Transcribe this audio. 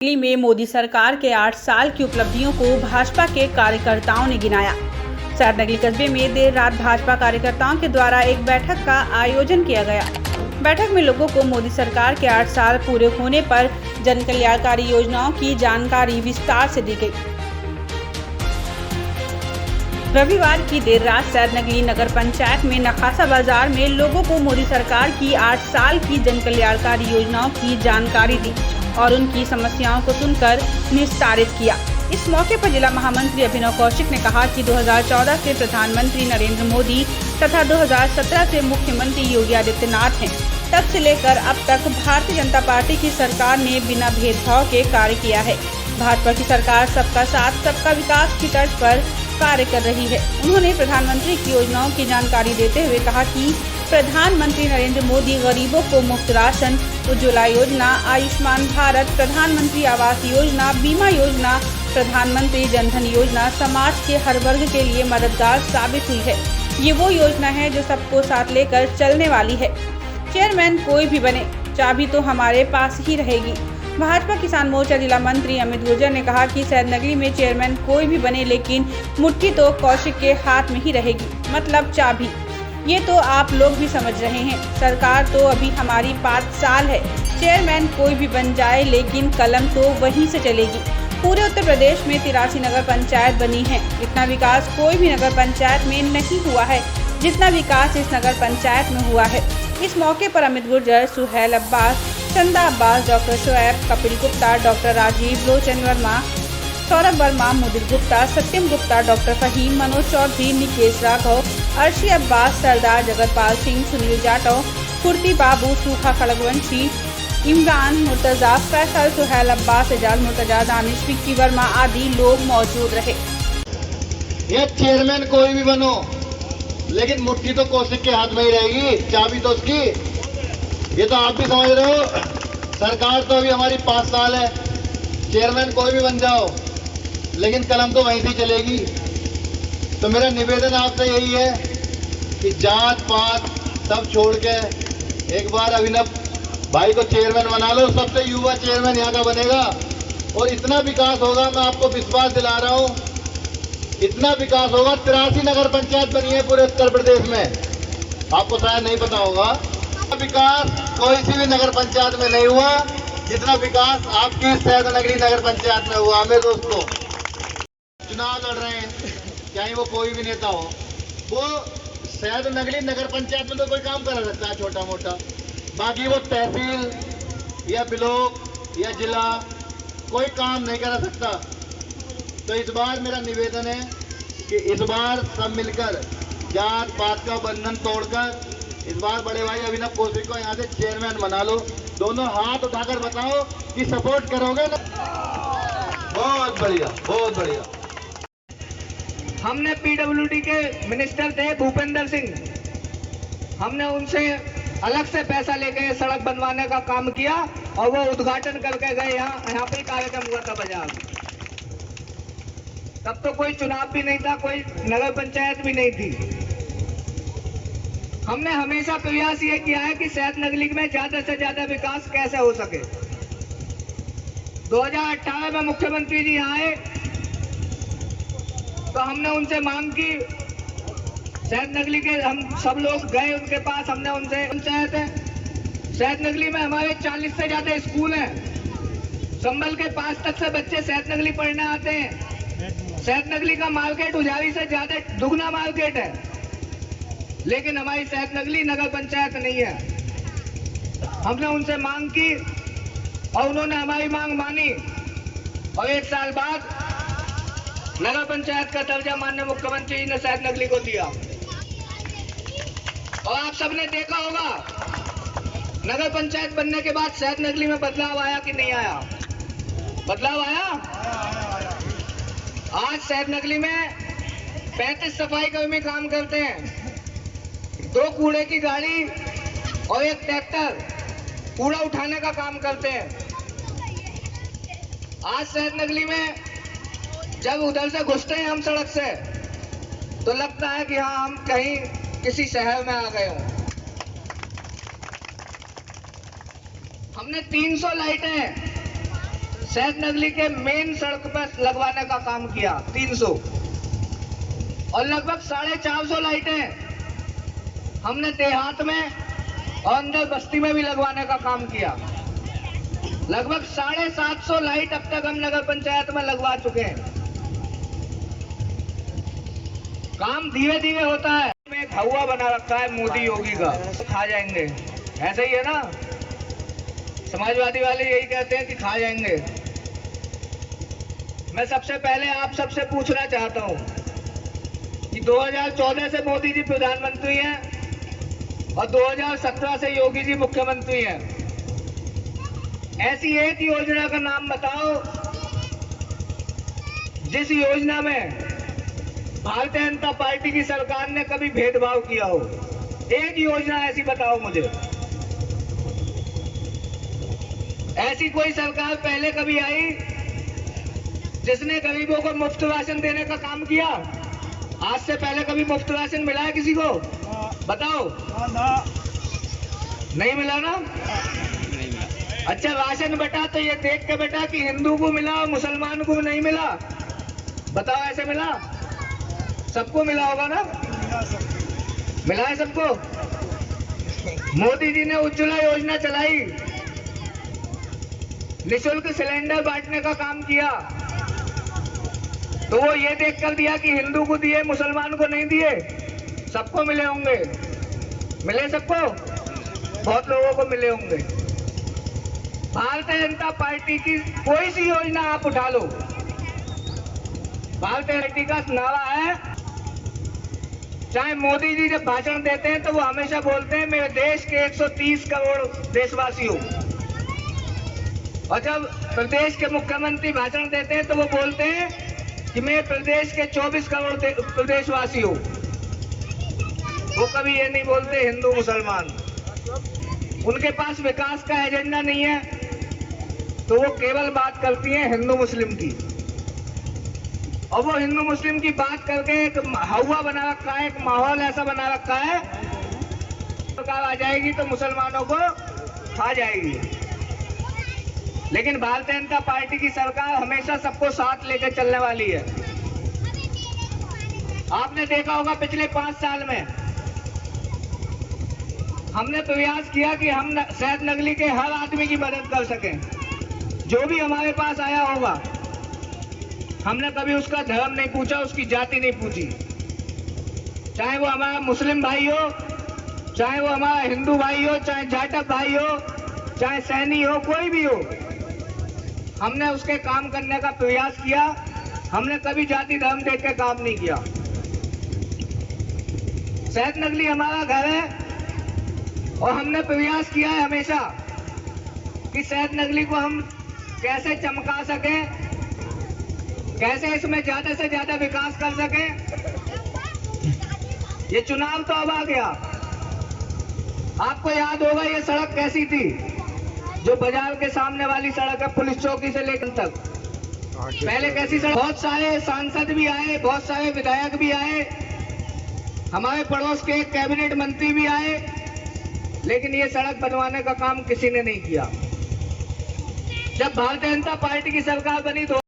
दिल्ली में मोदी सरकार के 8 साल की उपलब्धियों को भाजपा के कार्यकर्ताओं ने गिनाया। सैदनगली कस्बे में देर रात भाजपा कार्यकर्ताओं के द्वारा एक बैठक का आयोजन किया गया। बैठक में लोगों को मोदी सरकार के 8 साल पूरे होने पर जन कल्याणकारी योजनाओं की जानकारी विस्तार से दी गई। रविवार की देर रात सैदनगली नगर पंचायत में नखासा बाजार में लोगों को मोदी सरकार की 8 साल की जन कल्याणकारी योजनाओं की जानकारी दी और उनकी समस्याओं को सुनकर निस्तारित किया। इस मौके पर जिला महामंत्री अभिनव कौशिक ने कहा कि 2014 से प्रधानमंत्री नरेंद्र मोदी तथा 2017 से मुख्यमंत्री योगी आदित्यनाथ हैं। तब से लेकर अब तक भारतीय जनता पार्टी की सरकार ने बिना भेदभाव के कार्य किया है। भाजपा की सरकार सबका साथ सबका विकास की तर्ज पर कार्य कर रही है। उन्होंने प्रधानमंत्री की योजनाओं की जानकारी देते हुए कहा कि प्रधानमंत्री नरेंद्र मोदी गरीबों को मुफ्त राशन, उज्ज्वला योजना, आयुष्मान भारत, प्रधानमंत्री आवास योजना, बीमा योजना, प्रधानमंत्री जनधन योजना समाज के हर वर्ग के लिए मददगार साबित हुई है। ये वो योजना है जो सबको साथ लेकर चलने वाली है। चेयरमैन कोई भी बने, चाबी तो हमारे पास ही रहेगी। भाजपा किसान मोर्चा जिला मंत्री अमित गुर्जर ने कहा कि सैदनगली में चेयरमैन कोई भी बने, लेकिन मुट्ठी तो कौशिक के हाथ में ही रहेगी, मतलब चाबी। ये तो आप लोग भी समझ रहे हैं। सरकार तो अभी हमारी 5 साल है। चेयरमैन कोई भी बन जाए, लेकिन कलम तो वहीं से चलेगी। पूरे उत्तर प्रदेश में 83 नगर पंचायत बनी है। इतना विकास कोई भी नगर पंचायत में नहीं हुआ है जितना विकास इस नगर पंचायत में हुआ है। इस मौके पर अमित गुर्जर, सुहेल अब्बास, चंदा अब्बास, डॉक्टर शोएब, कपिल गुप्ता, डॉक्टर राजीव, लोचन वर्मा, सौरभ वर्मा, मुदित गुप्ता, सत्यम गुप्ता, डॉक्टर फहीम, मनोज चौधरी, निकेश राघव, अर्शी अब्बास, सरदार जगतपाल सिंह, सुनील जाटव, फुर्ती बाबू, सूखा खड़गवंशी, इमरान, मुर्तजा, फैसल, सुहेल अब्बास, एजाज मुर्तजा, दानिश, विक्की वर्मा आदि लोग मौजूद रहे। ये चेयरमैन कोई भी बनो, लेकिन मुट्ठी तो कौशिक के हाथ में ही रहेगी, चाबी तो उसकी। ये तो आप भी समझ रहे हो। सरकार तो अभी हमारी 5 साल है। चेयरमैन कोई भी बन जाओ, लेकिन कलम तो वहीं से चलेगी। तो मेरा निवेदन आपसे यही है कि जात पात सब छोड़ के एक बार अभिनव भाई को चेयरमैन बना लो। सबसे युवा चेयरमैन यहाँ का बनेगा और इतना विकास होगा, मैं आपको विश्वास दिला रहा हूँ, इतना विकास होगा। 83 नगर पंचायत बनी है पूरे उत्तर प्रदेश में, आपको शायद नहीं पता होगा। विकास कोई सी भी नगर पंचायत में नहीं हुआ जितना विकास आपकी सैदनगली नगर पंचायत में हुआ। मेरे दोस्तों, चुनाव लड़ रहे हैं, चाहे वो कोई भी नेता हो, वो सैदनगली नगर पंचायत में तो कोई काम कर सकता है छोटा मोटा, बाकी वो तहसील या ब्लॉक या जिला कोई काम नहीं कर सकता। तो इस बार मेरा निवेदन है कि इस बार सब मिलकर जात पात का बंधन तोड़कर इस बार बड़े भाई अभिनव कौशिक को यहाँ से चेयरमैन बना लो। दोनों हाथ उठाकर बताओ कि सपोर्ट करोगे ना। बहुत बढ़िया, बहुत बढ़िया। हमने पीडब्ल्यूडी के मिनिस्टर थे भूपेंद्र सिंह, हमने उनसे अलग से पैसा लेके सड़क बनवाने का काम किया और वो उद्घाटन करके गए। यहाँ पे कार्यक्रम हुआ था बाजार। तब तो कोई चुनाव भी नहीं था, कोई नगर पंचायत भी नहीं थी। हमने हमेशा प्रयास ये किया है कि सैदनगली में ज्यादा से ज्यादा विकास कैसे हो सके। 2018 में मुख्यमंत्री जी आए तो हमने उनसे मांग की। सैदनगली के हम सब लोग गए उनके पास, हमने उनसे पंचायत है सैदनगली में हमारे 40 से ज्यादा स्कूल हैं। संभल के 5 तक से बच्चे सैदनगली पढ़ने आते हैं। सैदनगली का मार्केट उजारी से ज्यादा दुगना मार्केट है, लेकिन हमारी सैदनगली नगर पंचायत नहीं है। हमने उनसे मांग की और उन्होंने हमारी मांग मानी और 1 साल बाद नगर पंचायत का दर्जा माननीय मुख्यमंत्री जी ने सैदनगली को दिया। और आप सबने देखा होगा नगर पंचायत बनने के बाद सैदनगली में बदलाव आया कि नहीं आया? बदलाव आया। आज सैदनगली में 35 सफाई कर्मी काम करते हैं, 2 कूड़े की गाड़ी और 1 ट्रैक्टर कूड़ा उठाने का काम करते हैं। आज सैदनगली में जब उधर से घुसते हैं हम सड़क से, तो लगता है कि हाँ हम कहीं किसी शहर में आ गए हों। हमने 300 लाइटें शहद नगली के मेन सड़क पर लगवाने का काम किया 300, और लगभग 450 लाइटें हमने देहात में और अंदर बस्ती में भी लगवाने का काम किया। लगभग 750 लाइट अब तक हम नगर पंचायत में लगवा चुके हैं। काम धीरे धीरे होता है। एक हवा बना रखा है मोदी योगी का, खा जाएंगे, ऐसा ही है ना। समाजवादी वाले यही कहते हैं कि खा जाएंगे। मैं सबसे पहले आप सबसे पूछना चाहता हूं कि 2014 से मोदी जी प्रधानमंत्री हैं और 2017 से योगी जी मुख्यमंत्री हैं। ऐसी एक योजना का नाम बताओ जिस योजना में भारतीय जनता पार्टी की सरकार ने कभी भेदभाव किया हो। एक योजना ऐसी बताओ मुझे। ऐसी कोई सरकार पहले कभी आई जिसने गरीबों को मुफ्त राशन देने का काम किया? आज से पहले कभी मुफ्त राशन मिला है किसी को? बताओ। नहीं मिला ना? अच्छा, राशन बटा तो ये देख के बेटा कि हिंदू को मिला और मुसलमान को नहीं मिला। बताओ, ऐसे मिला? सबको मिला होगा ना? मिला है सबको। मोदी जी ने उज्ज्वला योजना चलाई, निःशुल्क सिलेंडर बांटने का काम किया, तो वो ये देख कर दिया कि हिंदू को दिए मुसलमान को नहीं दिए। सबको मिले होंगे। मिले सबको? बहुत लोगों को मिले होंगे। भारतीय जनता पार्टी की कोई सी योजना आप उठा लो, भारतीय पार्टी का नारा है। चाहे मोदी जी जब भाषण देते हैं तो वो हमेशा बोलते हैं मेरे देश के 130 करोड़ देशवासियों, और जब प्रदेश के मुख्यमंत्री भाषण देते हैं तो वो बोलते हैं कि मैं प्रदेश के 24 करोड़ प्रदेशवासियों। वो कभी ये नहीं बोलते हिंदू मुसलमान। उनके पास विकास का एजेंडा नहीं है, तो वो केवल बात करती हैं हिंदू मुस्लिम की, और वो हिंदू मुस्लिम की बात करके एक हवा बना रखा है, एक माहौल ऐसा बना रखा है, सरकार आ जाएगी तो मुसलमानों को खा जाएगी। लेकिन भारतीय जनता पार्टी की सरकार हमेशा सबको साथ लेकर चलने वाली है। आपने देखा होगा पिछले 5 साल में हमने प्रयास किया कि हम शहद नगली के हर आदमी की मदद कर सकें। जो भी हमारे पास आया होगा, हमने कभी उसका धर्म नहीं पूछा, उसकी जाति नहीं पूछी। चाहे वो हमारा मुस्लिम भाई हो, चाहे वो हमारा हिंदू भाई हो, चाहे जाटव भाई हो, चाहे सैनी हो, कोई भी हो, हमने उसके काम करने का प्रयास किया। हमने कभी जाति धर्म देख के काम नहीं किया। शहद नगली हमारा घर है और हमने प्रयास किया है हमेशा कि शहद नगली को हम कैसे चमका सके, कैसे इसमें ज्यादा से ज्यादा विकास कर सके। ये चुनाव तो अब आ गया। आपको याद होगा ये सड़क कैसी थी, जो बाजार के सामने वाली सड़क है, पुलिस चौकी से लेकर तक। पहले कैसी सड़क? बहुत सारे सांसद भी आए, बहुत सारे विधायक भी आए, हमारे पड़ोस के कैबिनेट मंत्री भी आए, लेकिन ये सड़क बनवाने का काम किसी ने नहीं किया। जब भारतीय जनता पार्टी की सरकार बनी तो